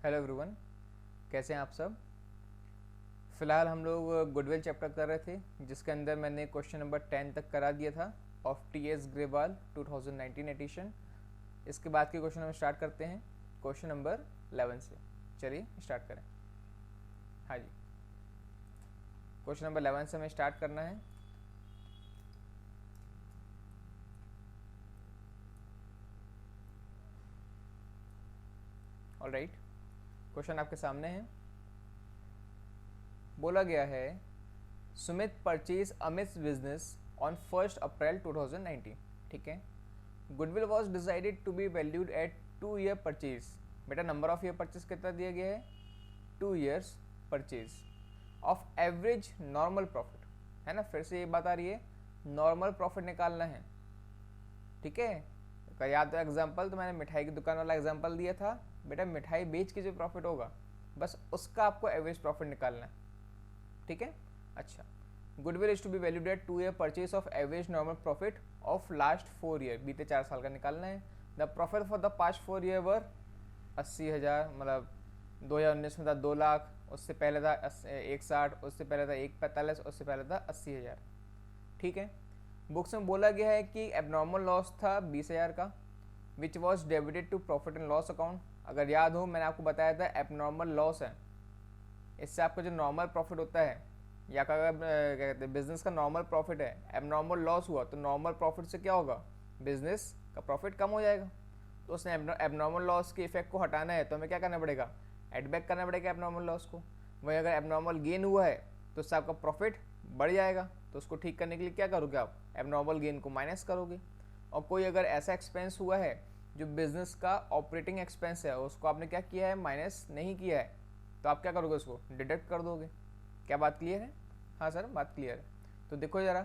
Hello everyone, कैसे हैं आप सब। फ़िलहाल हम लोग गुडविल चैप्टर कर रहे थे, जिसके अंदर मैंने क्वेश्चन नंबर 10 तक करा दिया था ऑफ टी.एस. ग्रेवाल 2019 एडिशन। इसके बाद के क्वेश्चन हम स्टार्ट करते हैं क्वेश्चन नंबर 11 से। चलिए स्टार्ट करें। हाँ जी, क्वेश्चन नंबर 11 से हमें स्टार्ट करना है। ऑलराइट, क्वेश्चन आपके सामने है। बोला गया है Sumit purchase Amit business on 1 April 2019। ठीक है, goodwill was decided to be valued at 2 year purchase. बेटा नंबर ऑफ ईयर परचेज कितना दिया गया है? 2 years purchase of average normal profit, है ना। फिर से ये बात आ रही है, नॉर्मल प्रॉफिट निकालना है। ठीक है, अगर याद हो एग्जाम्पल तो मैंने मिठाई की दुकान वाला एग्जाम्पल दिया था। बेटा मिठाई बेच के जो प्रॉफिट होगा बस उसका आपको एवरेज प्रॉफिट निकालना है। ठीक है, अच्छा। Goodwill is to be valued at 2 year purchase of average normal profit of last 4 year, बीते 4 साल का निकालना है। The profit for the past 4 year were 80,000, मतलब 2019 में था 2 लाख, उससे पहले था 160, उससे पहले था 145, उससे पहले था 80,000। ठीक है, बुक्स में बोला गया है कि एबनॉर्मल लॉस था 20,000 का, which was debited to profit and loss account. अगर याद हो मैंने आपको बताया था एबनॉर्मल लॉस है, इससे आपका जो नॉर्मल प्रॉफिट होता है या क्या कहते हैं बिजनेस का नॉर्मल प्रॉफिट है, एबनॉर्मल लॉस हुआ तो नॉर्मल प्रॉफिट से क्या होगा, बिजनेस का प्रॉफिट कम हो जाएगा। तो उसने एबनॉर्मल लॉस के इफेक्ट को हटाना है तो हमें क्या करना पड़ेगा, एड बैक करना पड़ेगा एबनॉर्मल लॉस को। वहीं अगर एबनॉर्मल गेन हुआ है तो उससे आपका प्रॉफिट बढ़ जाएगा, तो उसको ठीक करने के लिए क्या करोगे आप, एबनॉर्मल गेन को माइनस करोगे। और कोई अगर ऐसा एक्सपेंस हुआ है जो बिजनेस का ऑपरेटिंग एक्सपेंस है, उसको आपने क्या किया है, माइनस नहीं किया है, तो आप क्या करोगे, उसको डिडक्ट कर दोगे। क्या बात क्लियर है? हाँ सर, बात क्लियर है। तो देखो ज़रा,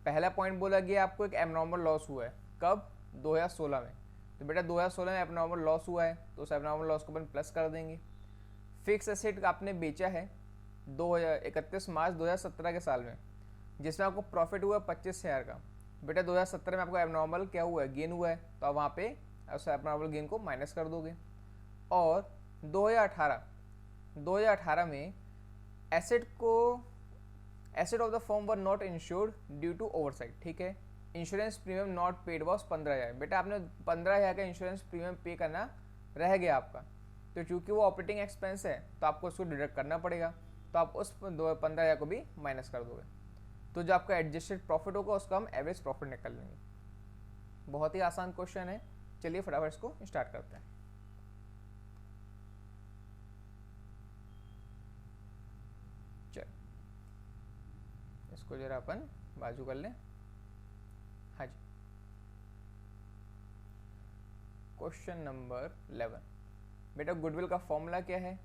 पहला पॉइंट बोला गया आपको एक एबनॉर्मल लॉस हुआ है, कब, 2016 में। तो बेटा 2016 में एबनॉर्मल लॉस हुआ है तो उस एबनॉर्मल लॉस को अपन प्लस कर देंगे। फिक्स एसेट आपने बेचा है 31 मार्च 2017 के साल में, जिसमें आपको प्रॉफिट हुआ 25,000 का। बेटा 2017 में आपको एबनॉर्मल क्या हुआ है, गेन हुआ है, तो आप वहाँ पे उस एबनॉर्मल गेन को माइनस कर दोगे। और 2018 में asset of the firm were not insured due to oversight. ठीक है, insurance premium not paid was 15,000। बेटा आपने 15,000 का इंश्योरेंस प्रीमियम पे करना रह गया आपका, तो चूंकि वो ऑपरेटिंग एक्सपेंस है तो आपको उसको डिडक्ट करना पड़ेगा, तो आप उस 15,000 को भी माइनस कर दोगे। तो जो आपका एडजस्टेड प्रॉफिट होगा उसका हम एवरेज प्रॉफिट निकाल लेंगे। बहुत ही आसान क्वेश्चन है, चलिए फटाफट इसको स्टार्ट करते हैं। इसको जरा अपन बाजू कर लें। हाँ जी, क्वेश्चन नंबर 11। बेटा गुडविल का फॉर्मूला क्या है?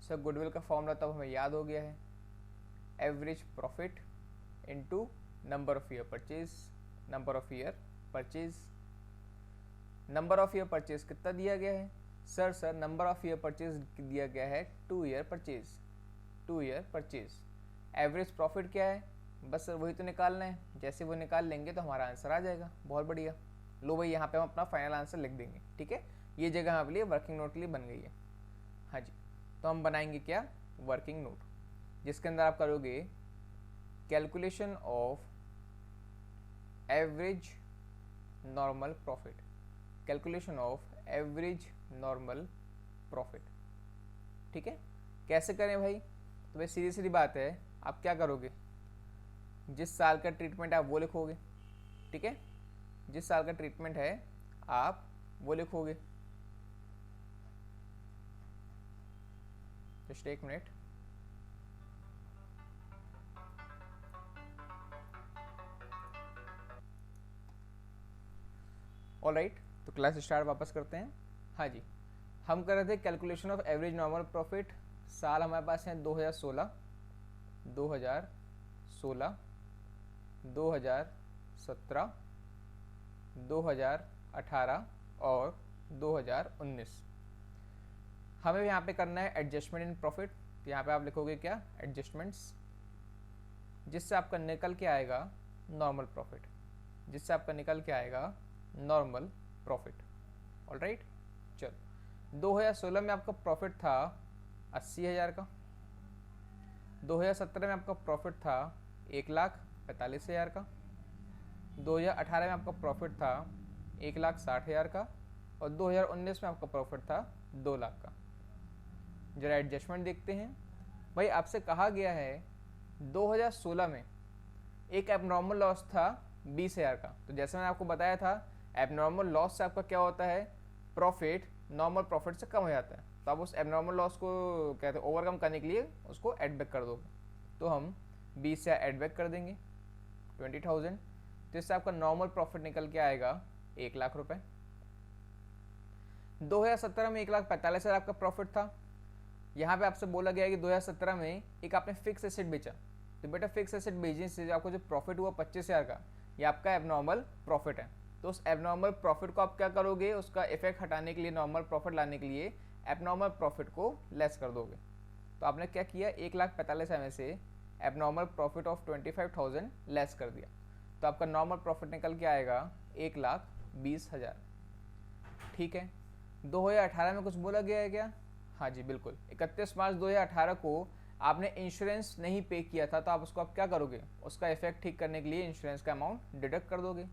सर गुडविल का फॉर्मूला तब हमें याद हो गया है, average profit into number of year purchase. Number of year purchase, number of year purchase कितना दिया गया है? Sir number of year purchase दिया गया है 2 year purchase, 2 year purchase. Average profit क्या है? बस सर वही तो निकालना है, जैसे वो निकाल लेंगे तो हमारा आंसर आ जाएगा। बहुत बढ़िया, लो भाई यहाँ पे हम अपना फाइनल आंसर लिख देंगे। ठीक है, ये जगह हमारे लिए वर्किंग नोट के लिए बन गई है। हाँ जी, तो हम बनाएंगे क्या, वर्किंग नोट, जिसके अंदर आप करोगे calculation of average normal profit, calculation of average normal profit. ठीक है, कैसे करें भाई? तो भाई सीधी सीधी बात है, आप क्या करोगे, जिस साल का ट्रीटमेंट है आप वो लिखोगे। ठीक है, जिस साल का ट्रीटमेंट है आप वो लिखोगे। जस्ट एक मिनट। ऑलराइट, तो क्लास स्टार्ट वापस करते हैं। हाँ जी, हम कर रहे थे calculation of average normal profit. साल हमारे पास है 2016, 2016, 2017, 2018 और 2019। हमें यहाँ पे करना है एडजस्टमेंट इन प्रॉफिट, तो यहाँ पे आप लिखोगे क्या, एडजस्टमेंट्स, जिससे आपका निकल के आएगा नॉर्मल प्रॉफिट, जिससे आपका निकल के आएगा नॉर्मल प्रॉफिट। ऑलराइट, चलो 2016 में आपका प्रॉफिट था 80,000 का, 2017 में आपका प्रॉफिट था 1,45,000 का, 2018 में आपका प्रॉफिट था 1,60,000 का, और 2019 में आपका प्रॉफिट था 2 लाख का। जरा एडजस्टमेंट देखते हैं। भाई आपसे कहा गया है 2016 में एक एबनॉर्मल लॉस था 20,000 का। तो जैसे मैंने आपको बताया था, एबनॉर्मल लॉस से आपका क्या होता है, प्रॉफिट नॉर्मल प्रॉफिट से कम हो जाता है। तो आप उस एबनॉर्मल लॉस को कहते हैं ओवरकम करने के लिए उसको एड बैक कर दोगे। तो हम 20 से एड बैक कर देंगे 20,000, तो इससे आपका नॉर्मल प्रॉफिट निकल के आएगा 1 लाख रुपए। 2017 में 1,45,000 आपका प्रॉफिट था। यहाँ पे आपसे बोला गया है कि 2017 में एक आपने फिक्स एसेट बेचा, तो बेटा फिक्स एसेट बेचने से आपको जो प्रॉफिट हुआ 25,000 का, ये आपका एबनॉर्मल प्रॉफिट है। तो उस एबनॉर्मल प्रॉफिट को आप क्या करोगे, उसका इफेक्ट हटाने के लिए, नॉर्मल प्रॉफिट लाने के लिए एबनॉर्मल प्रॉफिट को लेस कर दोगे। तो आपने क्या किया, 1,45,000 में से एबनॉर्मल प्रॉफिट ऑफ 25,000 लेस कर दिया। तो आपका नॉर्मल प्रॉफिट निकल के आएगा 1,20,000। ठीक है। 2018 में कुछ बोला गया है क्या? हाँ जी बिल्कुल। 31 मार्च 2018 को आपने इंश्योरेंस नहीं पे किया था, तो आप उसको आप क्या करोगे, उसका इफेक्ट ठीक करने के लिए इंश्योरेंस का अमाउंट डिडक्ट कर दोगे।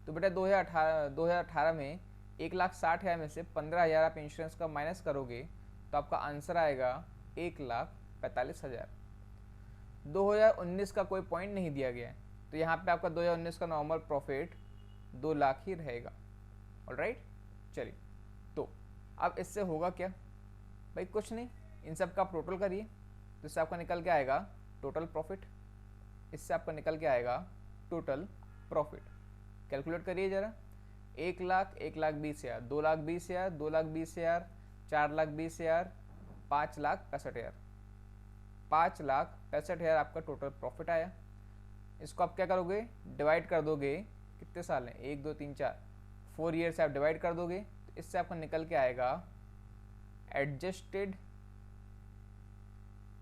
तो बेटा 2018 में 1,60,000 में से 15,000 आप इंश्योरेंस का माइनस करोगे, तो आपका आंसर आएगा 1,45,000। 2019 का कोई पॉइंट नहीं दिया गया है, तो यहाँ पे आपका 2019 का नॉर्मल प्रॉफिट 2 लाख ही रहेगा। ऑलराइट, चलिए। तो अब इससे होगा क्या भाई, कुछ नहीं, इन सब का आप टोटल करिए, तो इससे आपका निकल के आएगा टोटल प्रॉफिट। इससे आपका निकल के आएगा टोटल प्रॉफिट। कैलकुलेट करिए जरा। 1 लाख, 1,20,000, 2,20,000, 2,20,000, 4,20,000, 5,65,000। 5,65,000 आपका टोटल प्रॉफिट आया। इसको आप क्या करोगे, डिवाइड कर दोगे, कितने साल हैं, 1 2 3 4, 4 ईयर से आप डिवाइड कर दोगे, तो इससे आपका निकल के आएगा एडजस्टेड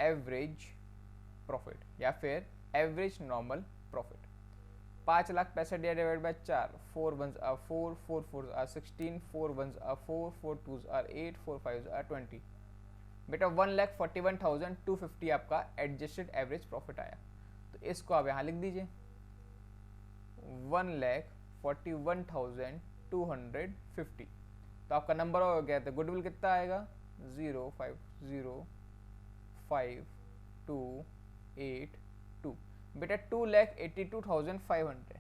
एवरेज प्रॉफिट या फिर average normal profit. 5,65,000 divide by 4, 4 1s are 4, 4 4s are 16, 4 1s are 4, 4 2s are 8, 4 5s are 20। बेटा 1,41,250 आपका एडजस्टेड एवरेज प्रॉफिट आया। तो इसको आप यहाँ लिख दीजिए 1,41,250। तो आपका नंबर हो गया, तो गुडविल कितना आएगा, 0505282। बेटा 2,82,500,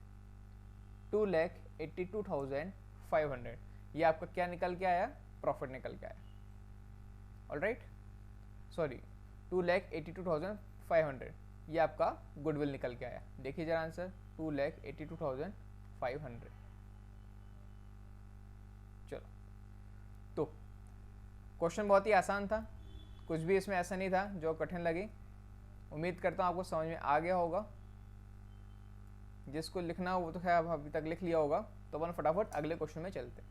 2,82,500 ये आपका क्या निकल के आया, प्रॉफिट निकल के आया। ऑलराइट, सॉरी 2,82,500 ये आपका गुडविल निकल के आया। देखिए जरा आंसर, 2,82,500। चलो, तो क्वेश्चन बहुत ही आसान था, कुछ भी इसमें ऐसा नहीं था जो कठिन लगे। उम्मीद करता हूँ आपको समझ में आ गया होगा। जिसको लिखना हो वो तो खैर अभी तक लिख लिया होगा। तो अपन फटाफट अगले क्वेश्चन में चलते हैं।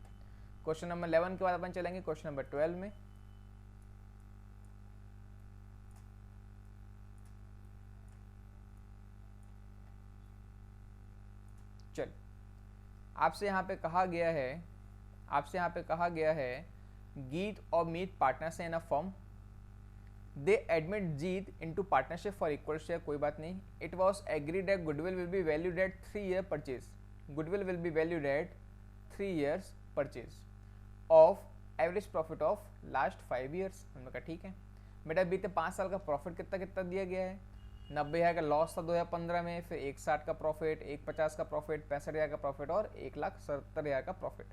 क्वेश्चन नंबर 11 के बाद अपन चलेंगे क्वेश्चन नंबर 12 में। चल, आपसे यहाँ पे कहा गया है, गीत और Meet partners in a firm, they admit Jeet into partnership for equal share. कोई बात नहीं। It was agreed that goodwill will be valued at 3 year purchase, goodwill will be valued at 3 years purchase of average profit of last 5 years. हमने कहा ठीक है बेटा, बीते 5 साल का प्रॉफिट कितना कितना दिया गया है, 90,000 का लॉस था 2015 में, फिर 1,60 का प्रॉफिट, 1,50 का प्रॉफिट, 65,000 का प्रॉफिट और 1,70,000 का प्रॉफिट।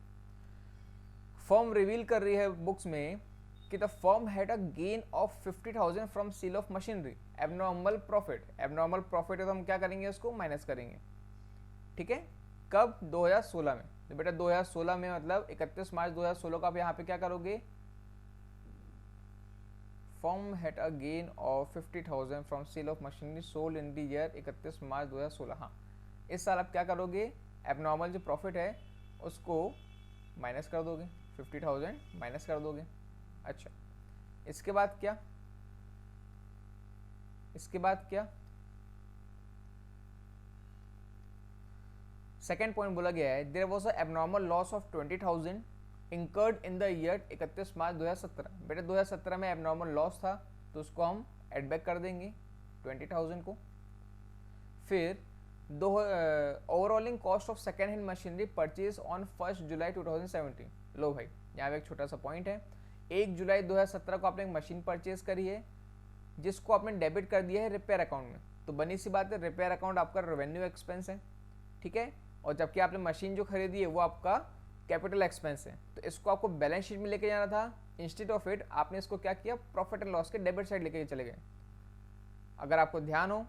फर्म रिवील कर रही है बुक्स में कि the firm had a gain of 50,000 from sale of machinery. Abnormal profit है तो हम क्या करेंगे, उसको माइनस करेंगे। ठीक है, कब, 2016 में। तो बेटा 2016 में मतलब 31 मार्च 2016 को आप यहाँ पे क्या करोगे, firm had a gain of 50,000 from sale of machinery sold in the year 31 March 2016। हाँ, इस साल आप क्या करोगे, एबनॉर्मल जो प्रॉफिट है उसको माइनस कर दोगे, 50,000 माइनस कर दोगे। अच्छा, इसके बाद क्या, सेकेंड पॉइंट बोला गया है, there was a abnormal loss of 20,000 incurred in the year 31 March 2017। बेटा 2017 में एबनॉर्मल लॉस था तो उसको हम एड बैक कर देंगे 20,000 को। फिर दो overhauling cost of second hand machinery purchase on 1 जुलाई 2017। लो भाई यहाँ पे एक छोटा सा पॉइंट है, 1 जुलाई 2017 को आपने एक मशीन परचेज करी है जिसको आपने डेबिट कर दिया है रिपेयर अकाउंट में, तो बनी सी बात है रिपेयर अकाउंट आपका रेवेन्यू एक्सपेंस है, ठीक है, और जबकि आपने मशीन जो खरीदी है वो आपका कैपिटल एक्सपेंस है, तो इसको आपको बैलेंस शीट में लेके जाना था। इंस्टेड ऑफ इट आपने इसको क्या किया, प्रॉफिट एंड लॉस के डेबिट साइड लेके चले गए। अगर आपको ध्यान हो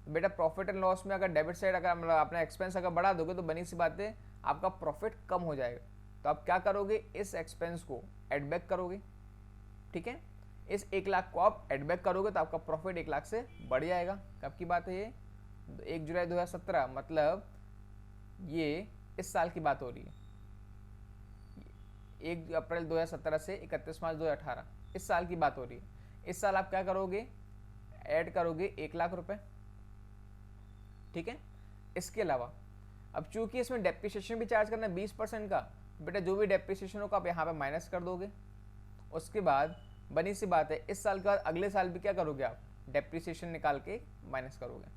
बेटा प्रॉफिट एंड लॉस में अगर डेबिट साइड अगर मतलब अपना एक्सपेंस अगर बढ़ा दोगे तो बनी सी बात है आपका प्रॉफिट कम हो जाएगा। तो आप क्या करोगे, इस एक्सपेंस को एड बैक करोगे, ठीक है, इस 1 लाख को आप एड बैक करोगे तो आपका प्रॉफिट 1 लाख से बढ़ जाएगा। कब की बात है ये, 1 जुलाई 2017, मतलब ये इस साल की बात हो रही है, 1 अप्रैल 2017 से 31 मार्च 2018 इस साल की बात हो रही है। इस साल आप क्या करोगे, ऐड करोगे 1 लाख रुपए, ठीक है। इसके अलावा अब चूंकि इसमें डेप्रिसिएशन भी चार्ज करना है 20% का, बेटा जो भी डेप्रिसिएशन होगा आप यहाँ पे माइनस कर दोगे। उसके बाद बनी सी बात है इस साल के बाद अगले साल भी क्या करोगे, आप डेप्रिसिएशन निकाल के माइनस करोगे,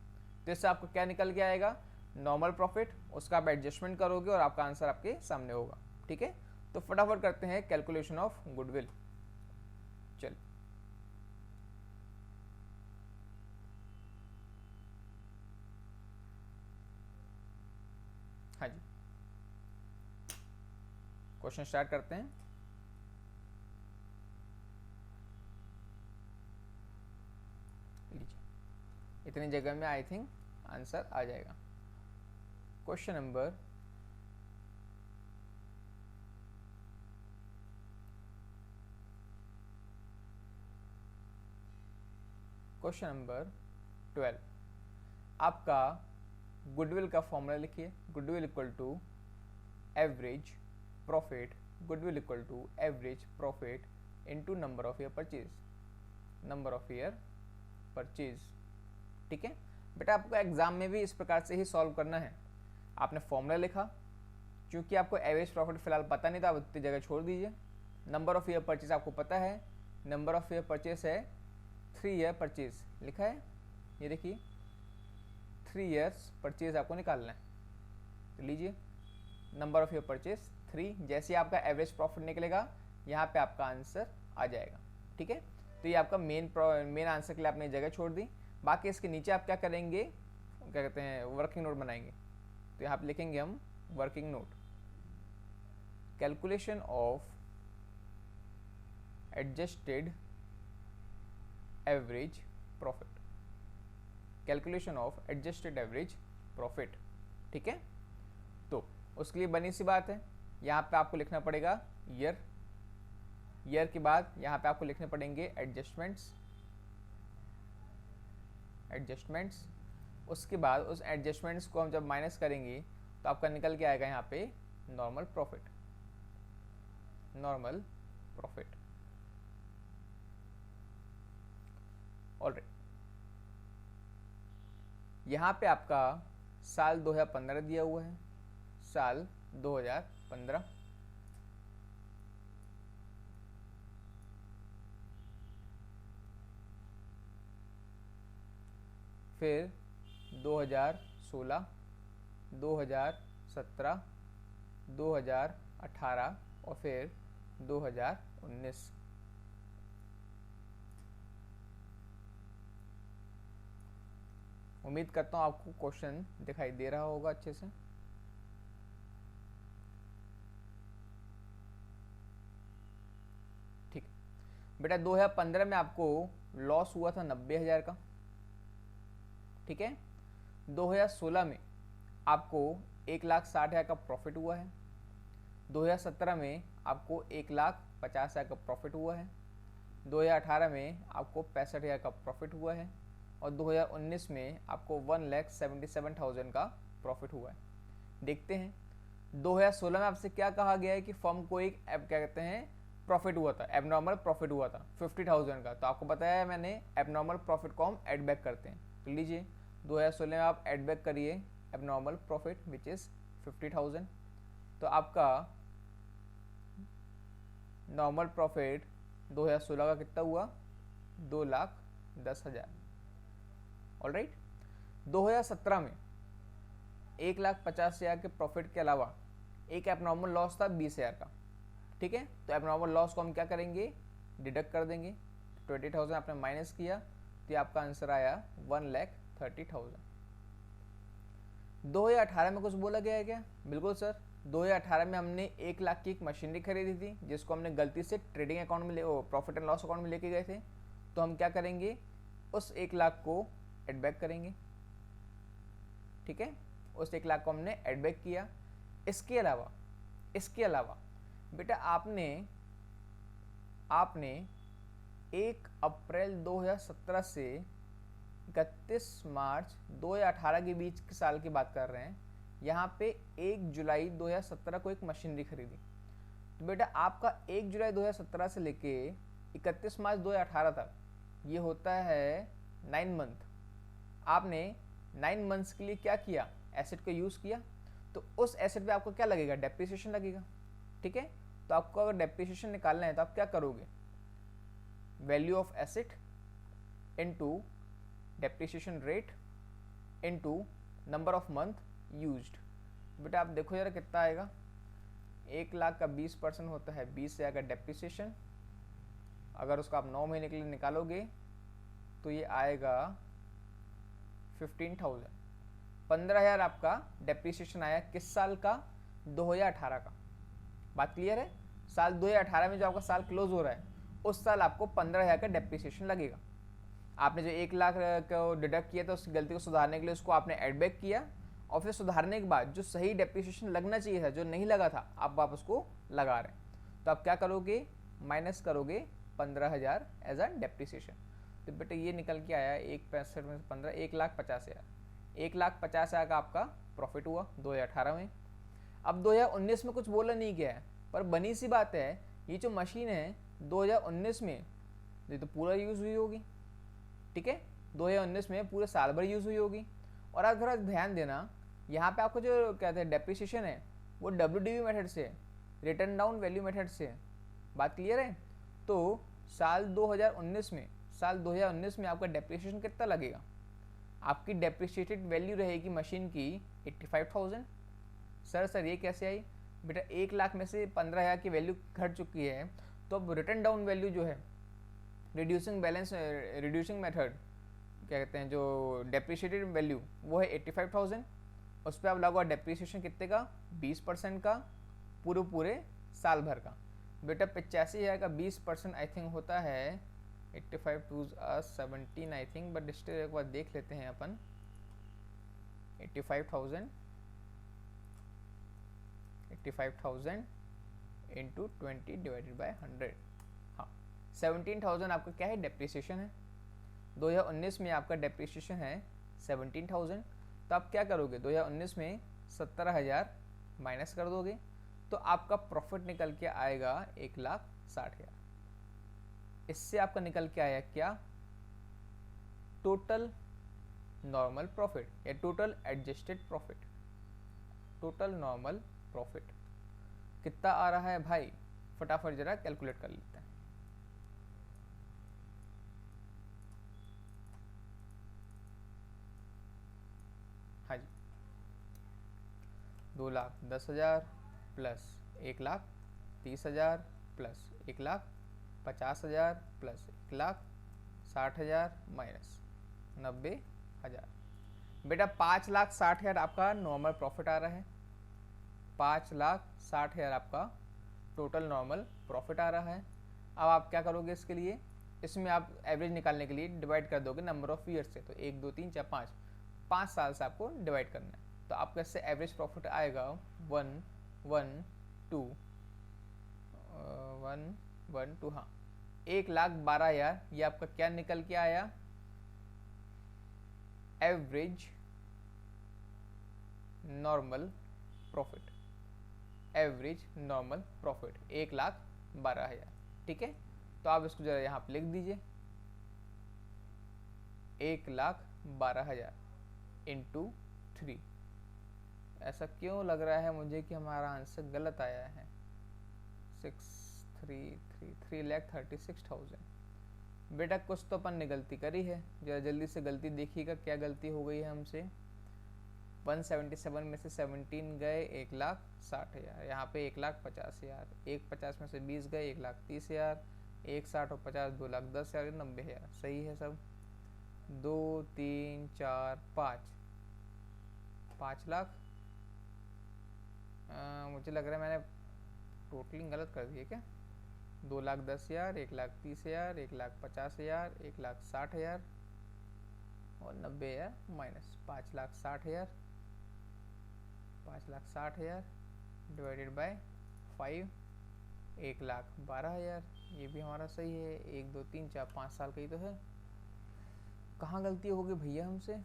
तो इससे आपको क्या निकल के आएगा, नॉर्मल प्रॉफिट, उसका आप एडजस्टमेंट करोगे और आपका आंसर आपके सामने होगा, ठीक है। तो फटाफट करते हैं कैलकुलेशन ऑफ गुडविल। चल हाँ जी, क्वेश्चन स्टार्ट करते हैं। लीजिए इतनी जगह में आई थिंक आंसर आ जाएगा। क्वेश्चन नंबर क्वेश्चन नंबर 12, आपका गुडविल का फॉर्मूला लिखिए। Goodwill equal to average profit, goodwill equal to average profit into number of year purchase, number of year purchase, ठीक है। बेटा आपको एग्जाम में भी इस प्रकार से ही सॉल्व करना है। आपने फॉर्मूला लिखा, क्योंकि आपको एवरेज प्रॉफिट फिलहाल पता नहीं था, आप उतनी जगह छोड़ दीजिए। नंबर ऑफ ईयर परचेज आपको पता है, नंबर ऑफ ईयर परचेज है 3 ईयर परचेज लिखा है, ये देखिए 3 ईयर्स परचेज आपको निकालना है। तो लीजिए नंबर ऑफ ईयर परचेज 3, जैसे आपका एवरेज प्रॉफिट निकलेगा यहाँ पे आपका आंसर आ जाएगा, ठीक है। तो ये आपका मेन आंसर के लिए आपने जगह छोड़ दी। बाकी इसके नीचे आप क्या करेंगे, क्या कहते हैं, वर्किंग नोट बनाएंगे। तो यहाँ पे लिखेंगे हम working note, calculation of adjusted average profit, calculation of adjusted average profit, ठीक है। तो उसके लिए बनी सी बात है, यहाँ पे आपको लिखना पड़ेगा ईयर, ईयर के बाद यहाँ पे आपको लिखने पड़ेंगे एडजस्टमेंट्स, एडजस्टमेंट्स। उसके बाद उस एडजस्टमेंट्स को हम जब माइनस करेंगे तो आपका निकल के आएगा यहाँ पे normal profit, normal profit. Alright, यहाँ पे आपका साल 2015 दिया हुआ है, साल 2015, फिर 2016, 2017, 2018 और फिर 2019। उम्मीद करता हूँ आपको क्वेश्चन दिखाई दे रहा होगा अच्छे से। ठीक, बेटा 2015 में आपको लॉस हुआ था 90,000 का, ठीक है। 2016 में आपको 1,60,000 का प्रॉफिट हुआ है, 2017 में आपको 1,50,000 का प्रॉफिट हुआ है, 2018 में आपको 65,000 का प्रॉफिट हुआ है और 2019 में आपको 1,77,000 का प्रॉफिट हुआ है। देखते हैं 2016 में आपसे क्या कहा गया है कि फर्म को एक क्या कहते हैं प्रॉफिट हुआ था, एबनॉर्मल प्रॉफिट हुआ था 50,000 का। तो आपको बताया मैंने एबनॉर्मल प्रॉफिट को हम एड बैक करते हैं। तो लीजिए 2016 में आप एड बैक करिए एबनॉर्मल प्रॉफिट विच इज़ 50,000, तो आपका नॉर्मल प्रॉफिट 2016 का कितना हुआ, 2,10,000। ऑलराइट, 2017 में 1,50,000 के प्रॉफिट के अलावा एक एबनॉर्मल लॉस था 20,000 का। ठीक है, तो एबनॉर्मल लॉस को हम क्या करेंगे, डिडक्ट कर देंगे। 20,000 आपने माइनस किया तो ये आपका आंसर आया 1,30,000। 2018 में कुछ बोला गया है क्या? बिल्कुल सर, 2018 में हमने 1 लाख की एक मशीनरी खरीदी थी जिसको हमने गलती से ट्रेडिंग अकाउंट में प्रॉफिट एंड लॉस अकाउंट में लेके गए थे। तो हम क्या करेंगे, उस 1 लाख को एड बैक करेंगे। ठीक है, उस 1 लाख को हमने एड बैक किया। इसके अलावा बेटा आपने 1 अप्रैल 2017 से 31 मार्च 2018 के बीच के साल की बात कर रहे हैं। यहाँ पे 1 जुलाई 2017 को एक मशीनरी खरीदी। तो बेटा आपका 1 जुलाई 2017 से लेके 31 मार्च 2018 तक ये होता है 9 मंथ। आपने 9 मंथ्स के लिए क्या किया, एसेट का यूज़ किया। तो उस एसेट पे आपको क्या लगेगा, डेप्रिसिएशन लगेगा। ठीक है, तो आपको अगर डेप्रिसिएशन निकालना है तो आप क्या करोगे, value of asset into depreciation rate into number of month used. बेटा आप देखो जरा कितना आएगा, 1 लाख का 20% होता है 20,000 का डेप्रिसिएशन। अगर उसको आप 9 महीने के लिए निकालोगे तो ये आएगा 15,000। 15,000 आपका डेप्रिसिएशन आया किस साल का, 2018 का। बात क्लियर है? साल 2018 में जो आपका साल क्लोज हो रहा है उस साल आपको 15,000 का डेप्रिसिएशन लगेगा। आपने जो 1 लाख को डिडक्ट किया था उस गलती को सुधारने के लिए उसको आपने एड बैक किया, और फिर सुधारने के बाद जो सही डेप्रिसिएशन लगना चाहिए था, जो नहीं लगा था, आप वापस को लगा रहे हैं। तो आप क्या करोगे, माइनस करोगे 15,000 एज अ डेप्रिसिएशन। तो बेटा ये निकल के आया 1,65 में 15, 1,50,000। 1,50,000 का आपका प्रॉफिट हुआ 2018 में। अब 2019 में कुछ बोला नहीं गया है, पर बनी सी बात है, ये जो मशीन है 2019 में ये तो पूरा यूज़ हुई होगी। ठीक है, 2019 में पूरे साल भर यूज़ हुई होगी। और आप थोड़ा ध्यान देना, यहाँ पे आपको जो कहते हैं डेप्रिसिएशन है वो WDV मेथड से, रिटर्न डाउन वैल्यू मेथड से। बात क्लियर है? तो साल 2019 में आपका डेप्रिसिएशन कितना लगेगा, आपकी डेप्रिशिएटेड वैल्यू रहेगी मशीन की 85,000। सर ये कैसे आई? बेटा 1 लाख में से 15,000 की वैल्यू घट चुकी है, तो अब रिटर्न डाउन वैल्यू जो है, रिड्यूसिंग मेथड क्या कहते हैं, जो डेप्रिशिएटेड वैल्यू वो है 85,000। उस पर आप लगाओ डेप्रिसिएशन कितने का, 20% का, पूरे साल भर का। बेटा 85,000 का 20% आई थिंक होता है 85 to 17 I think, but still एक बार देख लेते हैं अपन। 85,000 इंटू 20 डिवाइडेड बाई 100। हाँ, 17,000 आपका क्या है, डेप्रिसिएशन है। 2019 में आपका डेप्रिसिएशन है 17,000। तो आप क्या करोगे, 2019 में 17,000 माइनस कर दोगे तो आपका प्रॉफिट निकल के आएगा 1,60,000। इससे आपका निकल के आया क्या, टोटल नॉर्मल प्रॉफिट या total adjusted profit. Total normal profit कितना आ रहा है भाई, फटाफट जरा कैलकुलेट कर लेते हैं। हाँ जी, 2,10,000 प्लस 1,30,000 प्लस 1,50,000 प्लस 1,60,000 माइनस 90,000। बेटा 5,60,000 आपका नॉर्मल प्रॉफिट आ रहा है। 5,60,000 आपका टोटल नॉर्मल प्रॉफिट आ रहा है। अब आप क्या करोगे इसके लिए, इसमें आप एवरेज निकालने के लिए डिवाइड कर दोगे नंबर ऑफ ईयर से। तो 1 2 3 4 5 साल से आपको डिवाइड करना है। तो आपका इससे एवरेज प्रॉफिट आएगा 1,12,1,12 हाँ 1,12,000। ये आपका क्या निकल के आया, average normal profit. Average normal profit 1,12,000। ठीक है, तो आप इसको जरा यहाँ पे लिख दीजिए, 1,12,000 इंटू 3। ऐसा क्यों लग रहा है मुझे कि हमारा आंसर गलत आया है, 6 3,36,000। बेटा कुछ तो अपन ने गलती करी है, जरा जल्दी से गलती देखिएगा क्या गलती हो गई है हमसे। 177 में से 17 गए 1,60,000, यहाँ पे 1,50,000, 1,50 में से 20 गए 1,30,000, 1,60 और 50 2,10,000, 90,000। सही है सब। 2 3 4 5 लाख। मुझे लग रहा है मैंने टोटलिंग गलत कर दी है क्या। 2,10,000, 1,30,000, 1,50,000, 1,60,000 और 90,000 माइनस 5,60,000। 5,60,000 divided by 5, 1,12,000। ये भी हमारा सही है। 1 2 3 4 5 साल का ही तो है। कहाँ गलती हो गई भैया हमसे।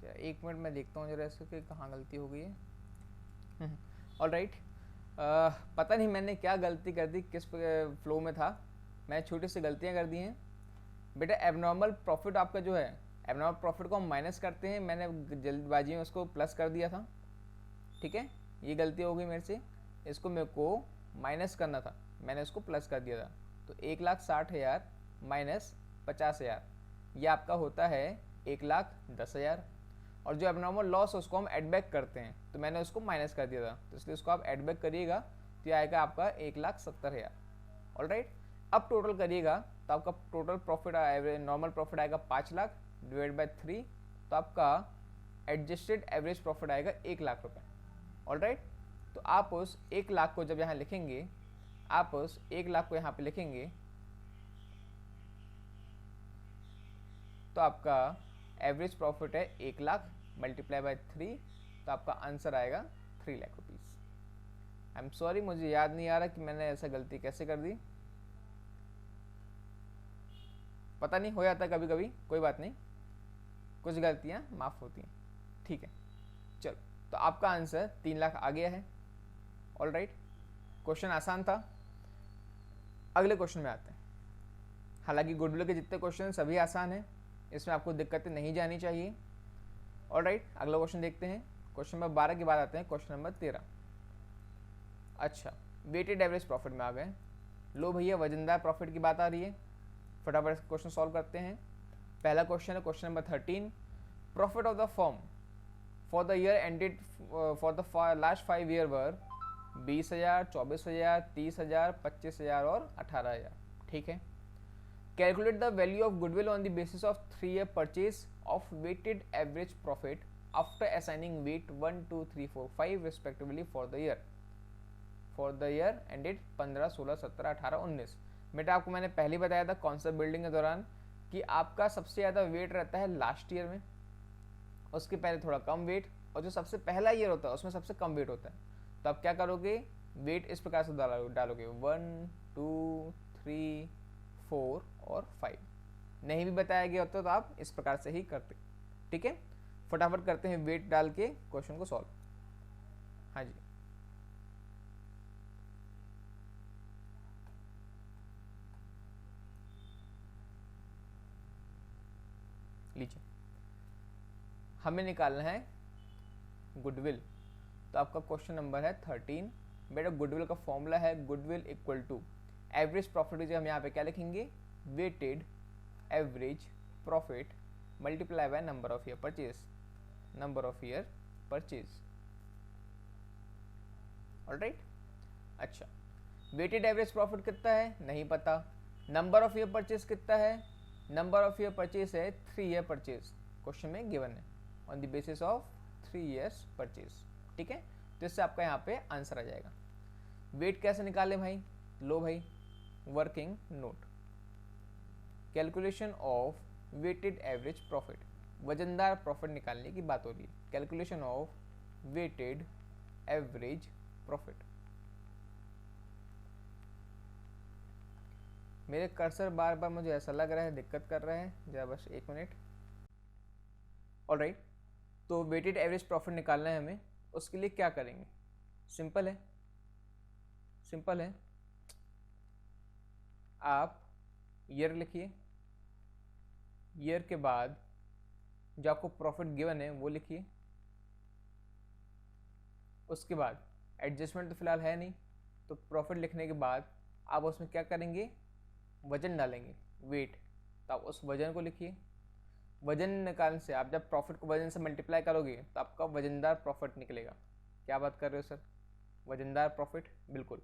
जरा 1 मिनट में देखता हूँ जरा इसको कि कहाँ गलती हो गई है। All right. पता नहीं मैंने क्या गलती कर दी, किस फ्लो में था। मैं छोटी सी गलतियाँ कर दी हैं बेटा। एबनॉर्मल प्रॉफिट आपका जो है, एबनॉर्मल प्रॉफिट को हम माइनस करते हैं, मैंने जल्दबाजी में उसको प्लस कर दिया था। ठीक है, ये गलती हो गई मेरे से। इसको मेरे को माइनस करना था, मैंने इसको प्लस कर दिया था। तो 1,60,000 माइनस 50,000 ये आपका होता है 1,10,000। और जो एबनॉर्मल लॉस है उसको हम एड बैक करते हैं, तो मैंने उसको माइनस कर दिया था, तो इसलिए उसको आप एड बैक करिएगा तो ये आएगा आपका 1,70,000। All right. अब टोटल करिएगा तो आपका टोटल प्रॉफिट नॉर्मल प्रॉफिट आएगा 5 लाख डिवाइड बाय 3, तो आपका एडजस्टेड एवरेज प्रॉफिट आएगा 1,00,000 रुपये। All right. तो आप उस 1,00,000 को जब यहाँ लिखेंगे, आप उस 1,00,000 को यहाँ पे लिखेंगे तो आपका एवरेज प्रॉफिट है 1,00,000 मल्टीप्लाई बाय 3, तो आपका आंसर आएगा 3,00,000 रुपीज़। आई एम सॉरी, मुझे याद नहीं आ रहा कि मैंने ऐसा गलती कैसे कर दी। पता नहीं, हो जाता कभी कभी, कोई बात नहीं, कुछ गलतियाँ माफ़ होती हैं। ठीक है, चलो, तो आपका आंसर 3,00,000 आ गया है। All right. क्वेश्चन आसान था। अगले क्वेश्चन में आते हैं। हालांकि गुडविल के जितने क्वेश्चन सभी आसान हैं, इसमें आपको दिक्कतें नहीं जानी चाहिए। ऑल राइट, अगला क्वेश्चन देखते हैं। क्वेश्चन नंबर 12 की बात आते हैं। Question number 13। अच्छा, वेटेड एवरेज प्रॉफिट में आ गए। लो भैया, वजनदार प्रॉफिट की बात आ रही है। फटाफट क्वेश्चन सॉल्व करते हैं। पहला क्वेश्चन है question number 13। Profit of the firm for the year ended for the last 5 year were 20,000, 24,000, 30,000, 25,000 और 18,000। ठीक है। Calculate the value of goodwill on the basis of 3 year purchase of weighted average profit after assigning weight 1 2 3 4 5 respectively for the year ended 15, 16, 17, 18, 19। बेटा आपको मैंने पहले बताया था concept building के दौरान कि आपका सबसे ज़्यादा वेट रहता है लास्ट ईयर में, उसके पहले थोड़ा कम वेट, और जो सबसे पहला ईयर होता है उसमें सबसे कम वेट होता है। तो आप क्या करोगे, वेट इस प्रकार से डालोगे 1 2 3 4 और 5। नहीं भी बताया गया होता तो आप इस प्रकार से ही करते। ठीक है, फटाफट करते हैं वेट डाल के क्वेश्चन को सॉल्व। हाँ जी, लीजिए, हमें निकालना है गुडविल। तो आपका क्वेश्चन नंबर है 13। बेटा गुडविल का फॉर्मूला है goodwill equal to average profit, जो हम यहाँ पे क्या लिखेंगे, weighted average profit multiply by number of year purchase, number of year purchase. Alright. अच्छा, वेटेड एवरेज प्रॉफिट कितना है नहीं पता। नंबर ऑफ ईयर परचेज कितना है, नंबर ऑफ ईयर परचेज है 3 ईयर परचेज, क्वेश्चन में गिवन है on the basis of 3 years purchase. ठीक है, तो इससे आपका यहाँ पे आंसर आ जाएगा। वेट कैसे निकालें भाई, लो भाई, working note, calculation of weighted average profit, वजनदार प्रॉफिट निकालने की बात हो रही है। Calculation of weighted average profit. मेरे कर्सर बार बार मुझे ऐसा लग रहा है दिक्कत कर रहा है, जरा बस 1 मिनट। ऑलराइट, तो वेटेड एवरेज प्रॉफिट निकालना है हमें, उसके लिए क्या करेंगे, सिंपल है, सिंपल है। आप ईयर लिखिए, ईयर के बाद जो आपको प्रॉफिट गिवन है वो लिखिए, उसके बाद एडजस्टमेंट तो फिलहाल है नहीं, तो प्रॉफिट लिखने के बाद आप उसमें क्या करेंगे, वजन डालेंगे, वेट। तो आप उस वजन को लिखिए। वजन निकालने से आप जब प्रॉफिट को वजन से मल्टीप्लाई करोगे तो आपका वजनदार प्रॉफिट निकलेगा। क्या बात कर रहे हो सर, वजनदार प्रॉफिट, बिल्कुल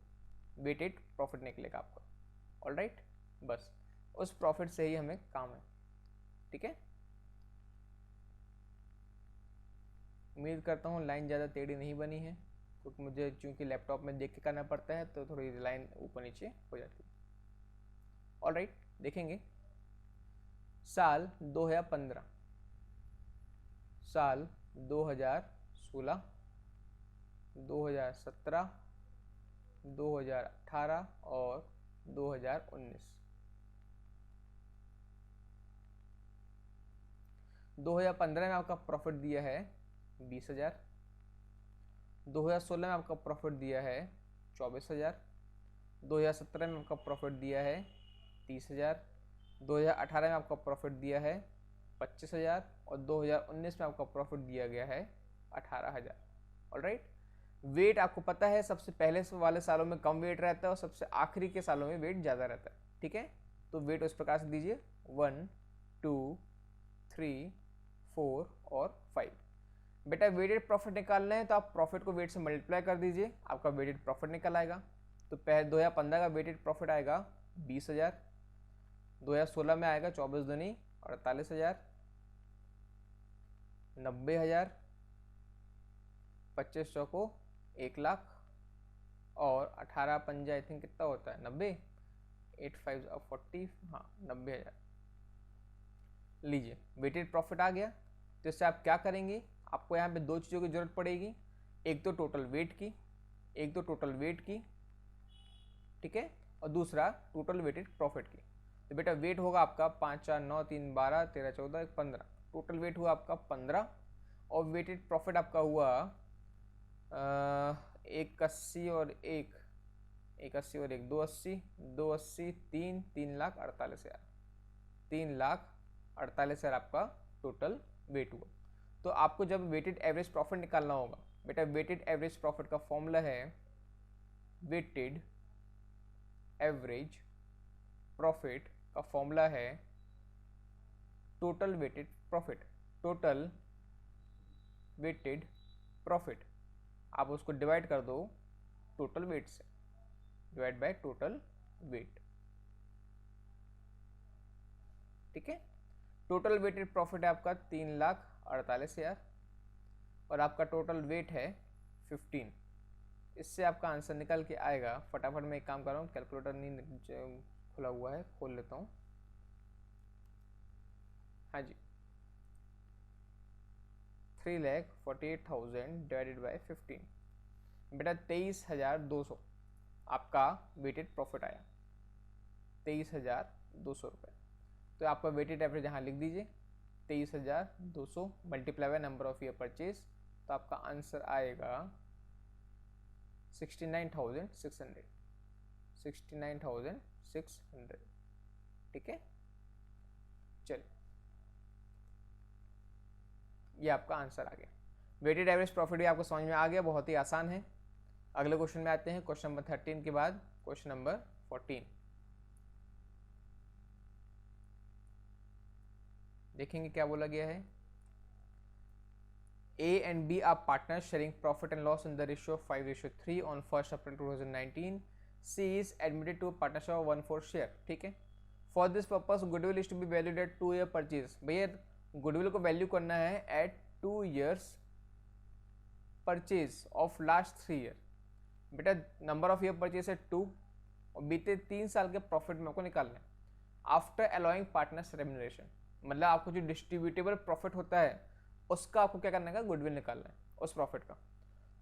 वेटेड प्रॉफिट निकलेगा आपका। ऑल राइट, बस उस प्रॉफिट से ही हमें काम है। ठीक है, उम्मीद करता हूँ लाइन ज़्यादा टेढ़ी नहीं बनी है, क्योंकि मुझे चूँकि लैपटॉप में देख के करना पड़ता है तो थोड़ी लाइन ऊपर नीचे हो जाती है। ऑल राइट, देखेंगे साल 2015, साल 2016, 2017, 2018 और 2019। 2015 में आपका प्रॉफिट दिया है 20,000, 2016 में आपका प्रॉफिट दिया है 24,000, 2017 में आपका प्रॉफिट दिया है 30,000, 2018 में आपका प्रॉफिट दिया है 25,000 और 2019 में आपका प्रॉफिट दिया गया है 18,000। ऑलराइट, वेट आपको पता है सबसे पहले वाले सालों में कम वेट रहता है और सबसे आखिरी के सालों में वेट ज़्यादा रहता है। ठीक है, तो वेट उस प्रकार से दीजिए 1, 2, 3, 4 और 5। बेटा वेटेड प्रॉफिट निकालना है तो आप प्रॉफिट को वेट से मल्टीप्लाई कर दीजिए, आपका वेटेड प्रॉफिट निकल आएगा। तो पहले 2015 का वेटेड प्रॉफिट आएगा 20,000, 2016 में आएगा 24 दूनी 48,000, 90,000, 25 चौको 1,00,000 और 18 पंजा आई थिंक कितना होता है 90, 8 5 40, हाँ 90,000। लीजिए वेटेड प्रॉफिट आ गया। तो इससे आप क्या करेंगे, आपको यहाँ पे दो चीज़ों की जरूरत पड़ेगी, एक तो टोटल वेट की, एक तो टोटल वेट की, ठीक है, और दूसरा टोटल वेटेड प्रॉफिट की। तो बेटा वेट होगा आपका 5 4 9 3 12 13 14 15, टोटल वेट हुआ आपका 15 और वेटेड प्रॉफिट आपका हुआ 81 और 1, 81 और 1 280, 280 3, 3,48,000, 3,48,000 आपका टोटल वेट हुआ। तो आपको जब वेटेड एवरेज प्रॉफिट निकालना होगा, बेटा वेटेड एवरेज प्रॉफिट का फॉर्मूला है वेटेड एवरेज प्रॉफिट का फॉर्मूला है total weighted profit, total weighted profit. आप उसको डिवाइड कर दो टोटल वेट से, डिवाइड बाय टोटल वेट। ठीक है, टोटल वेटेड प्रॉफिट है आपका 3,48,000 और आपका टोटल वेट है 15। इससे आपका आंसर निकल के आएगा, फटाफट मैं एक काम कर रहा हूँ, कैलकुलेटर नहीं खुला हुआ है, खोल लेता हूँ। हाँ जी, 3,48,000 डिवाइडेड बाय 15, बेटा 23,200 आपका वेटेड प्रॉफिट आया, 23,200 रुपये। तो आपका वेटेड एवरेज यहाँ लिख दीजिए 23,200 multiply by number of year purchase, तो आपका आंसर आएगा 69,600, 69,600। ठीक है, चलिए ये आपका आंसर आ गया। वेटेड एवरेज प्रॉफिट भी आपको समझ में आ गया, बहुत ही आसान है। अगले क्वेश्चन में आते हैं, क्वेश्चन नंबर 13 के बाद क्वेश्चन नंबर 14। देखेंगे क्या बोला गया है। A and B are partners sharing profit and loss in the ratio of 5:3 on 1st April 2019. C is admitted to a partnership of 1/4 share. ठीक है, for this purpose goodwill is to be valued at 2 year purchase. भैया goodwill को value करना है at 2 years purchase of last 3 year. बेटा number of year purchase है 2 और बीते 3 साल के प्रॉफिट में आपको निकालना है आफ्टर अलाउइंग पार्टनर्स रेम्यूनरेशन। मतलब आपको जो डिस्ट्रीब्यूटेबल प्रॉफिट होता है उसका आपको क्या करना है, गुडविल निकालना है उस प्रॉफिट का।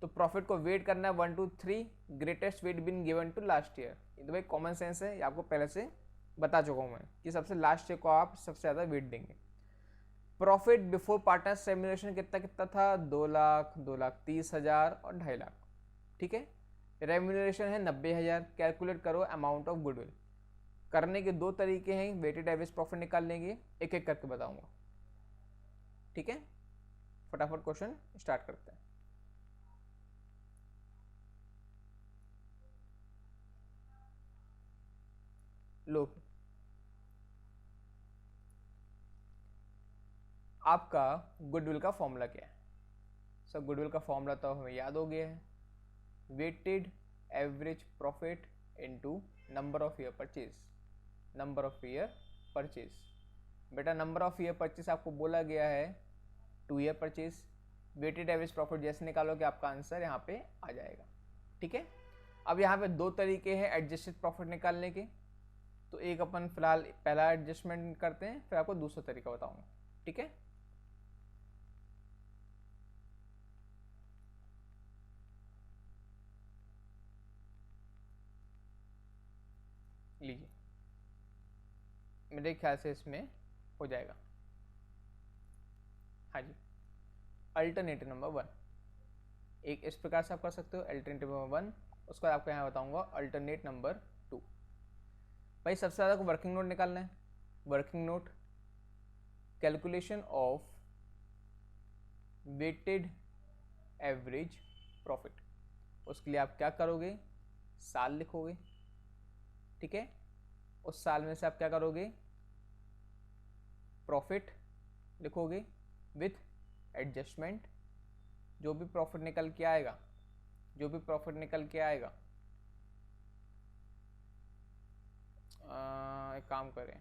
तो प्रॉफिट को वेट करना है 1 2 3, greatest weight been given to last year. ये तो भाई कॉमन सेंस है, ये आपको पहले से बता चुका हूँ मैं कि सबसे लास्ट ईयर को आप सबसे ज़्यादा वेट देंगे। प्रॉफिट बिफोर पार्टनर्स रेम्यूनरेशन कितना कितना था, 2 लाख, 2,30,000 और 2.5 लाख। ठीक है, रेम्यूनरेशन है 90,000। कैलकुलेट करो अमाउंट ऑफ गुडविल। करने के दो तरीके हैं वेटेड एवरेज प्रॉफिट निकालने के, एक एक करके बताऊंगा। ठीक है, फटाफट क्वेश्चन स्टार्ट करते हैं। लो, आपका गुडविल का फॉर्मूला क्या है? सर गुडविल का फॉर्मूला तो हमें याद हो गया है, weighted average profit into number of year purchase, number of year purchase. बेटा नंबर ऑफ ईयर परचेज आपको बोला गया है 2 year purchase, weighted average profit जैसे निकालोगे आपका आंसर यहाँ पे आ जाएगा। ठीक है, अब यहाँ पे दो तरीके हैं एडजस्टेड प्रॉफिट निकालने के, तो एक अपन फिलहाल पहला एडजस्टमेंट करते हैं, फिर आपको दूसरा तरीका बताऊंगा। ठीक है, लीजिए, मेरे ख्याल से इसमें हो जाएगा। हाँ जी, अल्टरनेटिव नंबर 1, एक इस प्रकार से आप कर सकते हो अल्टरनेटिव नंबर 1, उसके बाद आपको यहाँ बताऊंगा अल्टरनेट नंबर 2। भाई सबसे ज़्यादा को वर्किंग नोट निकालना है, working note calculation of weighted average profit, उसके लिए आप क्या करोगे, साल लिखोगे। ठीक है, उस साल में से आप क्या करोगे, प्रॉफिट लिखोगे विथ एडजस्टमेंट, जो भी प्रॉफिट निकल के आएगा, जो भी प्रॉफिट निकल के आएगा, एक काम करें,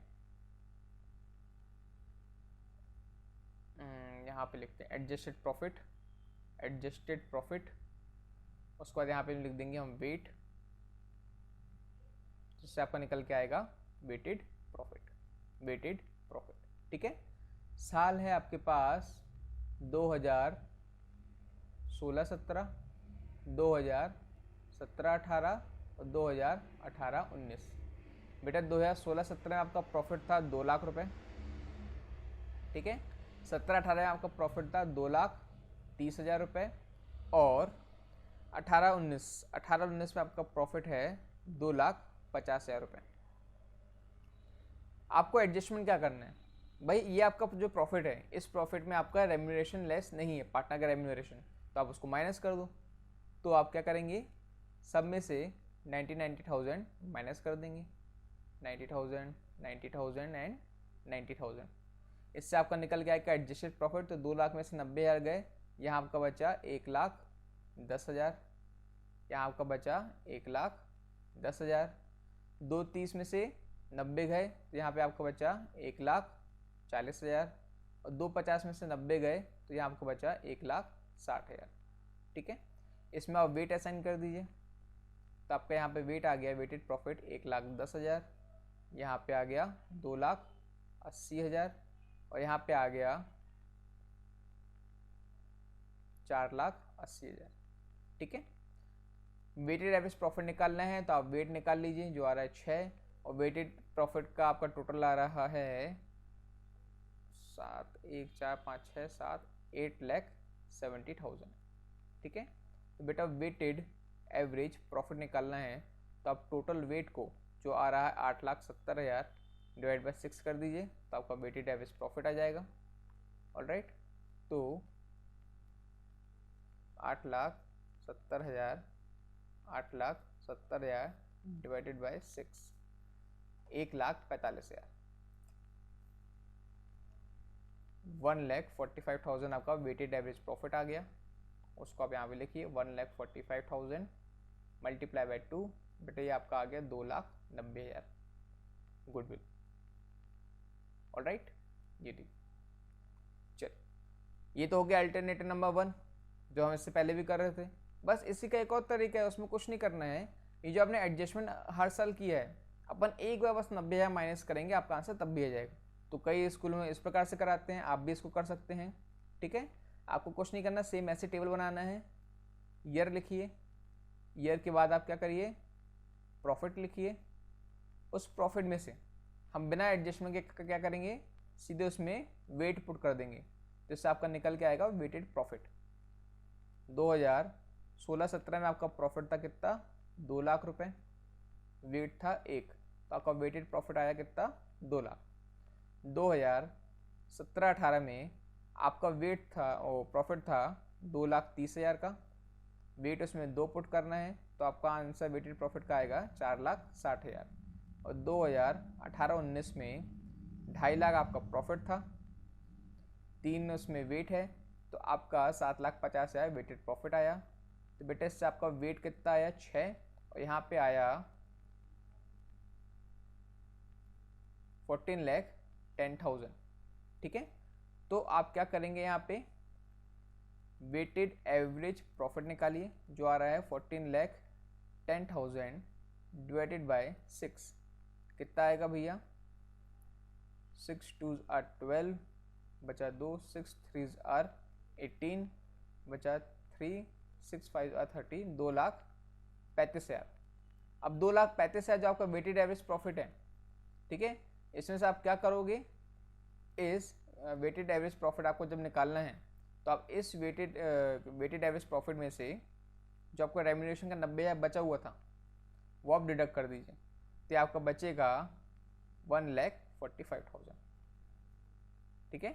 यहाँ पे लिखते हैं एडजस्टेड प्रॉफिट, एडजस्टेड प्रॉफिट, उसके बाद यहाँ पे लिख देंगे हम वेट, जिससे आपका निकल के आएगा वेटेड प्रॉफिट, वेटेड प्रॉफिट। ठीक है, साल है आपके पास 2016-17, 2017-18 और 2018-19। बेटा 2016-17 में आपका प्रॉफिट था 2 लाख रुपए। ठीक है, 17-18 में आपका प्रॉफिट था 2,30,000 रुपये, और 18-19 में आपका प्रॉफिट है 2,50,000 रुपये। आपको एडजस्टमेंट क्या करना है भाई, ये आपका जो प्रॉफिट है, इस प्रॉफिट में आपका रेम्यूनरेशन लेस नहीं है, पार्टनर का रेम्यूनरेशन, तो आप उसको माइनस कर दो। तो आप क्या करेंगे, सब में से 90,000 माइनस कर देंगे, 90,000, 90,000 एंड 90,000। इससे आपका निकल गया कि एडजस्टेड प्रॉफिट, तो 2 लाख में से 90,000 गए, यहाँ आपका बचा 1,10,000, यहाँ आपका बचा 1,10,000। 2,30 में से 90 गए, तो यहाँ पे आपका बचा 1,40,000, और 2,50 में से 90 गए, तो यहाँ आपको बचा 1,60,000। ठीक है, इसमें आप वेट असाइन कर दीजिए, तो आपका यहाँ पे वेट आ गया, वेटेड प्रॉफिट 1,10,000, यहाँ पे आ गया 2,80,000, और यहाँ पे आ गया 4,80,000। ठीक है, वेटेड एवरेज प्रॉफिट निकालना है, तो आप वेट निकाल लीजिए, जो आ रहा है 6, और वेटेड प्रॉफिट का आपका टोटल आ रहा है 7, 1, 4, 5, 6, 7, 8,70,000। ठीक है, तो बेटा वेटेड एवरेज प्रॉफिट निकालना है, तो आप टोटल वेट को जो आ रहा है 8,70,000 डिवाइड बाई 6 कर दीजिए, तो आपका वेटेड एवरेज प्रॉफिट आ जाएगा। ऑलराइट, तो 8,70,000, 8,70,000 डिवाइडेड बाई 6, 1,45,000, 1,45,000 आपका वेटेड एवरेज प्रॉफिट आ गया। उसको आप यहाँ पे लिखिए 1,45,000 मल्टीप्लाई बाई 2, बेटा ये आपका आ गया 2,90,000 गुडविल। ऑलराइट, ये ठीक, चल ये तो हो गया अल्टरनेटिव नंबर 1, जो हम इससे पहले भी कर रहे थे। बस इसी का एक और तरीका है, उसमें कुछ नहीं करना है, ये जो आपने एडजस्टमेंट हर साल किया है, अपन एक बार बस 90,000 माइनस करेंगे, आपका आंसर तब भी आ जाएगा। तो कई स्कूल में इस प्रकार से कराते हैं, आप भी इसको कर सकते हैं। ठीक है, आपको कुछ नहीं करना, सेम ऐसे टेबल बनाना है, ईयर लिखिए, ईयर के बाद आप क्या करिए, प्रॉफिट लिखिए, उस प्रॉफिट में से हम बिना एडजस्टमेंट के क्या करेंगे, सीधे उसमें वेट पुट कर देंगे, तो इससे आपका निकल के आएगा वेटेड प्रॉफिट। 2016-17 में आपका प्रॉफिट था कितना, 2 लाख रुपए, वेट था 1, तो आपका वेटेड प्रॉफिट आया कितना, 2 लाख। 2017-18 में आपका वेट था, प्रॉफिट था 2,30,000 का, वेट उसमें 2 पुट करना है, तो आपका आंसर वेटेड प्रॉफिट का आएगा 4,60,000। और 2018-19 में 2.5 लाख आपका प्रॉफिट था, 3 उसमें वेट है, तो आपका 7,50,000 वेटेड प्रॉफिट आया। तो बेटा इससे आपका वेट कितना आया 6, और यहाँ पे आया 14,10,000। ठीक है, तो आप क्या करेंगे यहाँ पे वेटेड एवरेज प्रॉफिट निकालिए, जो आ रहा है 14,10,000 डिवाइडेड बाय 6, कितना आएगा भैया 6 2s are 12, बचा 2, 6 3s are 18, बचा 3, 6 5 are 30, 2,35,000। अब 2,35,000 जो आपका वेटेड एवरेज प्रॉफिट है, ठीक है, इसमें से आप क्या करोगे, इस वेटेड एवरेज प्रॉफिट आपको जब निकालना है तो आप इस वेटेड एवरेज प्रॉफिट में से जो आपका रेम्यूनरेशन का 90,000 बचा हुआ था वो आप डिडक्ट कर दीजिए, तो आपका बचेगा 1,45,000। ठीक है,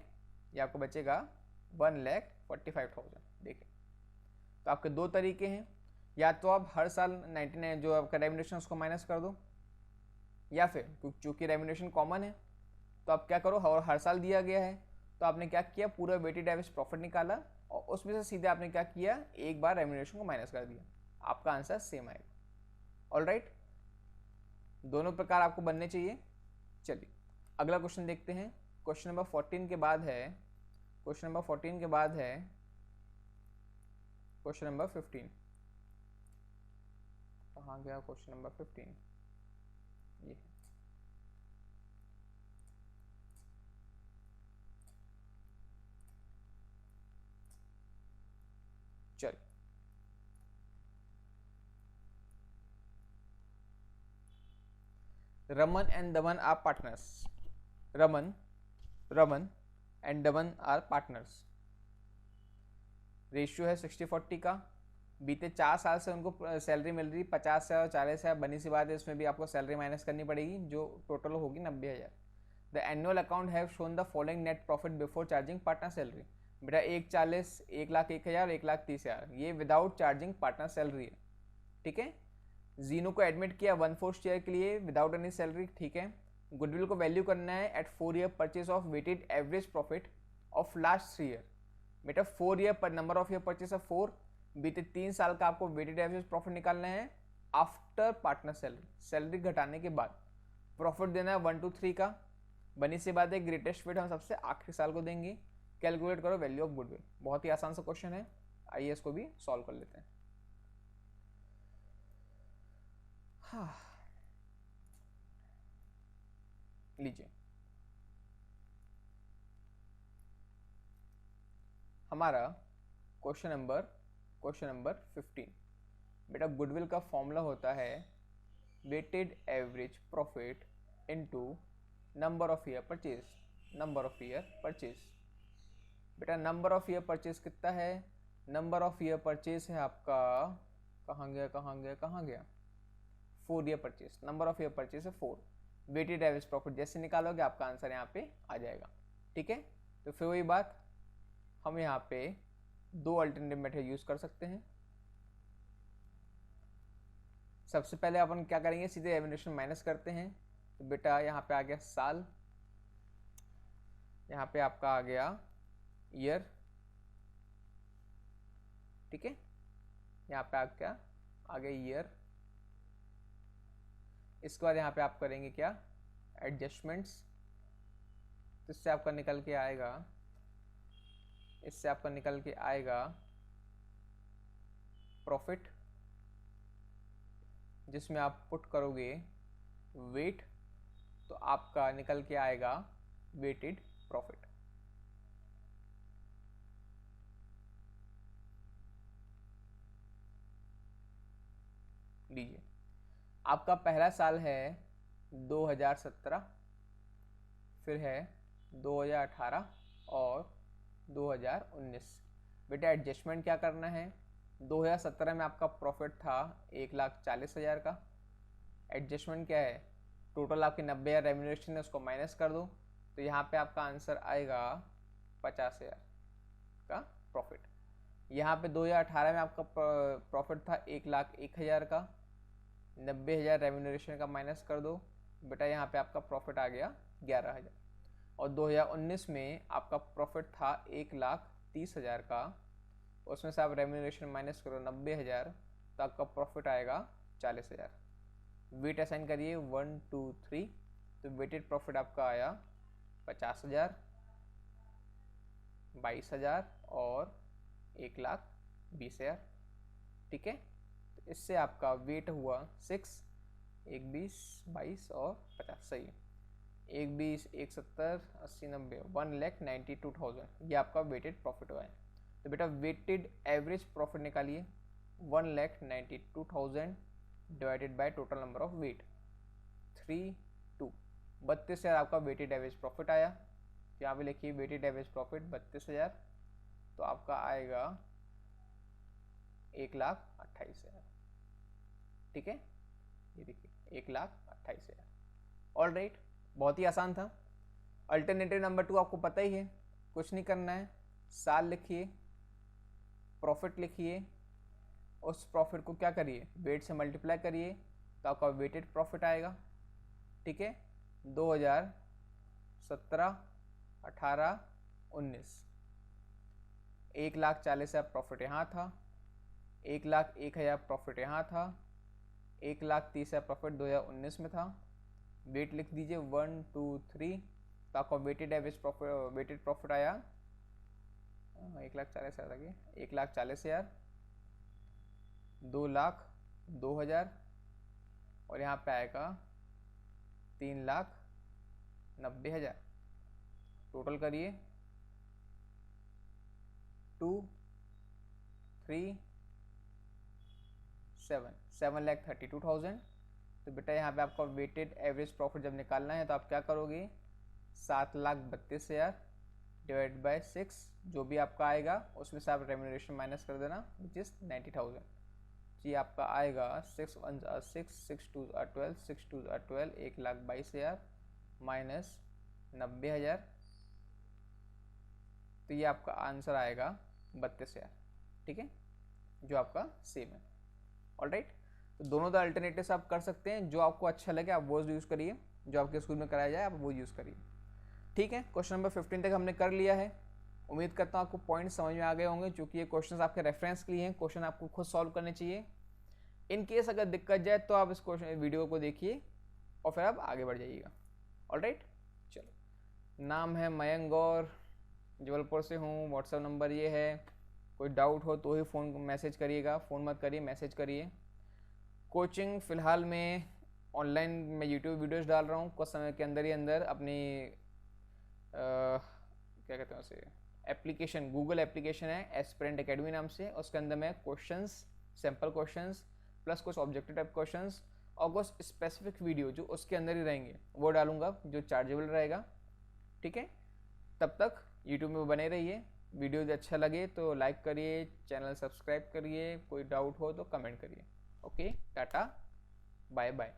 ये आपको बचेगा 1,45,000। देखिए, तो आपके दो तरीके हैं, या तो आप हर साल 99 जो आपका रेम्यूनरेशन उसको माइनस कर दो, या फिर चूँकि रेम्यूनरेशन कॉमन है तो आप क्या करो, हर साल दिया गया है तो आपने क्या किया, पूरा वेटेड एवरेज प्रॉफिट निकाला और उसमें से सीधे आपने क्या किया, एक बार रेम्यूनरेशन को माइनस कर दिया, आपका आंसर सेम आएगा। ऑलराइट, दोनों प्रकार आपको बनने चाहिए। चलिए अगला क्वेश्चन देखते हैं। क्वेश्चन नंबर 14 के बाद है क्वेश्चन नंबर 15। कहाँ गया क्वेश्चन नंबर 15, ये चल, Raman and Daman are partners. Raman and Daman are partners. Ratio है 60-40 का। बीते 4 साल से उनको सैलरी मिल रही 50,000 और 40,000। बनी सी बात है, इसमें भी आपको सैलरी माइनस करनी पड़ेगी, जो टोटल होगी 90,000। The annual account have shown the following net profit before charging partner salary. बेटा 1,40,000, 1,01,000, 1,30,000 ये विदाउट चार्जिंग पार्टनर सैलरी है। ठीक है, जीनो को एडमिट किया 1/4 शेयर के लिए विदाउट एनी सैलरी। ठीक है, गुडविल को वैल्यू करना है at 4 year purchase of weighted average profit of last 3 year. बेटा 4 ईयर पर number of year purchase of 4, बीते 3 साल का आपको वेटेड एवरेज प्रॉफिट निकालना है आफ्टर पार्टनर सैलरी, सैलरी घटाने के बाद। प्रॉफिट देना है 1 to 3 का। बनी सी बात है, ग्रेटेस्ट फिट हम सबसे आखिरी साल को देंगे। कैलकुलेट करो वैल्यू ऑफ गुडविल। बहुत ही आसान सा क्वेश्चन है, आइए इसको भी सॉल्व कर लेते हैं। हाँ, लीजिए हमारा क्वेश्चन नंबर 15। बेटा गुडविल का फॉर्मूला होता है weighted average profit into number of year purchase. बेटा नंबर ऑफ ईयर परचेज कितना है, नंबर ऑफ ईयर परचेज है आपका, कहाँ गया 4 year purchase. Number of year purchase है 4। वेटेड एवरेज प्रॉफिट जैसे निकालोगे आपका आंसर यहाँ पे आ जाएगा। ठीक है, तो फिर वही बात, हम यहाँ पे 2 अल्टरनेटिव मेथड यूज कर सकते हैं। सबसे पहले अपन क्या करेंगे, सीधे रेम्यूनरेशन माइनस करते हैं। तो बेटा यहाँ पे आ गया साल, यहाँ पे आपका आ गया ईयर। ठीक है, यहाँ पे आप क्या आ गया ईयर। इसके बाद यहाँ पे आप करेंगे क्या, एडजस्टमेंट्स। तो इससे आपका निकल के आएगा प्रॉफिट, जिसमें आप पुट करोगे वेट, तो आपका निकल के आएगा वेटेड प्रॉफिट। लीजिए, आपका पहला साल है 2017, फिर है 2018 और 2019। बेटा एडजस्टमेंट क्या करना है, 2017 में आपका प्रॉफिट था 1,40,000 का। एडजस्टमेंट क्या है, टोटल आपकी 90,000 रेम्यूनरेशन है, उसको माइनस कर दो, तो यहाँ पे आपका आंसर आएगा 50,000 का प्रॉफिट। यहाँ पे 2018 में आपका प्रॉफिट था 1,01,000 का, 90,000 रेम्यूनरेशन का माइनस कर दो, बेटा यहाँ पे आपका प्रॉफिट आ गया 11,000। और 2019 में आपका प्रॉफिट था 1,30,000 का, उसमें से आप रेम्यूनरेशन माइनस करो 90,000, तो आपका प्रॉफिट आएगा 40,000। वेट असाइन करिए 1 2 3, तो वेटेड प्रॉफिट आपका आया 50,000, 22,000 और 1,20,000। ठीक है, तो इससे आपका वेट हुआ 6, 1 20 22 और 50, सही है। 1 20 1 70 80 90 1,92,000, ये आपका वेटेड प्रॉफिट हुआ है। तो बेटा वेटेड एवरेज प्रॉफिट निकालिए 1,92,000 divided by total number of weight 3 2, 32,000 आपका वेटेड एवरेज प्रॉफिट आया। यहाँ पे लिखिए वेटेड एवरेज प्रॉफिट 32,000, तो आपका आएगा 1,28,000। ठीक है, ये देखिए 1,28,000। ऑल राइट, बहुत ही आसान था। अल्टरनेटिव नंबर 2 आपको पता ही है, कुछ नहीं करना है, साल लिखिए, प्रॉफिट लिखिए, उस प्रॉफिट को क्या करिए वेट से मल्टीप्लाई करिए, तो आपका वेटेड प्रॉफिट आएगा। ठीक है, 2017 18 19 1,40,000 प्रॉफिट यहाँ था, 1,01,000 प्रॉफिट यहाँ था, 1,30,000 प्रॉफिट 2019 में था। वेट लिख दीजिए 1 2 3, तो आपका weighted average profit weighted profit आया 1,40,000 आगे 1,40,000, 2,02,000 और यहाँ पे आएगा 3,90,000। टोटल करिए 2 3 7,32,000। तो बेटा यहाँ पे आपका वेटेड एवरेज प्रॉफिट जब निकालना है तो आप क्या करोगे 7,32,000 डिवाइड बाय 6, जो भी आपका आएगा उसमें से आप रेम्यूनरेशन माइनस कर देना, विच इज़ 90,000। जी आपका आएगा 6 1 6 6 2 12 6 2 12 1,22,000 माइनस 90,000, तो ये आपका आंसर आएगा 32,000। ठीक है, जो आपका सेम है। ऑलराइट, तो दोनों द अल्टरनेटिव्स आप कर सकते हैं, जो आपको अच्छा लगे आप वो यूज़ करिए, जो आपके स्कूल में कराया जाए आप वो यूज़ करिए। ठीक है, क्वेश्चन नंबर 15 तक हमने कर लिया है। उम्मीद करता हूँ आपको पॉइंट समझ में आ गए होंगे, क्योंकि ये क्वेश्चन आपके रेफरेंस के लिए हैं, क्वेश्चन आपको खुद सॉल्व करने चाहिए। इन केस अगर दिक्कत जाए तो आप इस क्वेश्चन वीडियो को देखिए और फिर आप आगे बढ़ जाइएगा। ऑलराइट, चलो, नाम है मयंक और जबलपुर से हूँ, व्हाट्सएप नंबर ये है, कोई डाउट हो तो ही फ़ोन मैसेज करिएगा, फ़ोन मत करिए मैसेज करिए। कोचिंग फ़िलहाल में ऑनलाइन मैं यूट्यूब वीडियोस डाल रहा हूँ, कुछ समय के अंदर ही अंदर अपनी क्या कहते हैं उसे, एप्लीकेशन, गूगल एप्लीकेशन है एस्पिरेंट एकेडमी नाम से, उसके अंदर मैं क्वेश्चंस, सैम्पल क्वेश्चंस प्लस कुछ ऑब्जेक्टिव टाइप क्वेश्चंस और कुछ स्पेसिफिक वीडियो जो उसके अंदर ही रहेंगे वो डालूंगा, जो चार्जेबल रहेगा। ठीक है, तब तक यूट्यूब में बने रहिए। वीडियो अच्छा लगे तो लाइक करिए, चैनल सब्सक्राइब करिए, कोई डाउट हो तो कमेंट करिए। Okay, tata, bye bye.